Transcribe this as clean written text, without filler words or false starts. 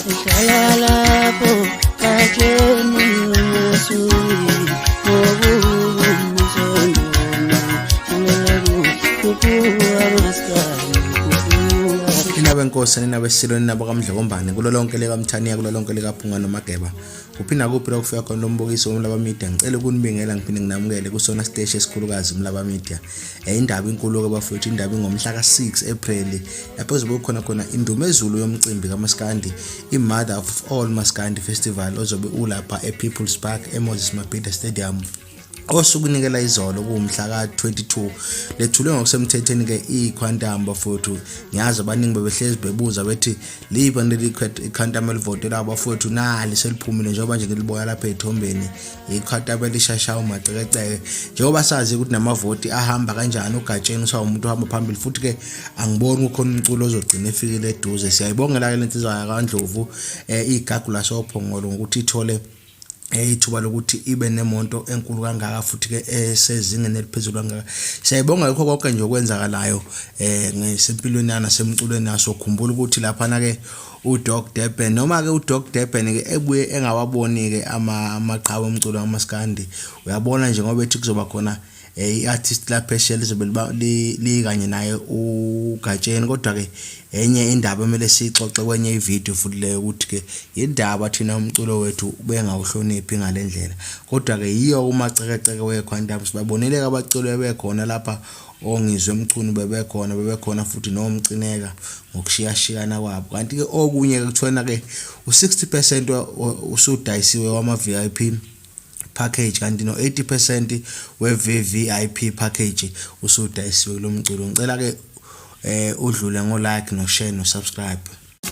Shalalapo Gatsheni Masui Inab'enkosi ninab'esilweni nabo kamdlokombane kulo lonke likaMthaniya kulo lonke likaphunga noMageba uphinda kuphi la kufika khona lombukiso womlaba media ngicela ukunibingelela ngiphinde nginamukele kusona siteshi esikhulukazi umlaba media indaba inkulu ke bafowethu indaba ingomhla ka6 April lapho kuzobe khona indumezulu yomcimbi kaMaskandi i-mother of all Maskandi festival ozobe ulapha ePeople's Park eMoses Mabhida Stadium osukunikela izolo kumhla ka22 lethulwe ngokusemthethweni ke iQuantum bafowethu ngiyazi abaningi bebehlezi bebuza bethi liba iQuantum elivotela abafowethu nali seliphumile njengoba nje ngiliboya lapha ethombeni iQuantum elishashayo umacekeceke njengoba sazi ukuthi namavoti ahamba kanjani uGatsheni usawu umuntu ohamba phambili futhi ke angiboni ukhona umculo ozogcina efikile eduze siyayibongela ke lentizwa yakwaNdlovu igagula sophongolo ngokuthi ithole ithuba lokuthi ibe nemonto enkulu kangaka futhi ke esezingeni eliphezulu kangaka siyayibonga lokho konke nje okwenzakalayo ngesempilweni yana semculweni naso khumbula ukuthi lapha na ke uDoc Durban noma ke uDoc Durban ke ebuye engawaboni ke amaqhawe omculo kaMaskandi uyabona nje ngoba ethi kuzoba khona i-artist lapha eshele lizobe likanye naye uGatsheni kodwa ke enye indaba emele sixoxe kwenye ivideo futhi leyo ukuthi ke indaba thina umculo wethu bengawuhloniphi ngalendlela kodwa ke yiyo umacekeceke weQuantum sibabonile ke abaculi bekhona lapha ongizwe umcuni bebekhona futhi nomcineka ngokushiyashiyana kwabo kanti ke okunye ke kuthona ke u60% usudayisiwe wama VIP package kanti no 80% we VIP package usudayisiwe lo mculo ngicela ke udlule ngo like no share no subscribe.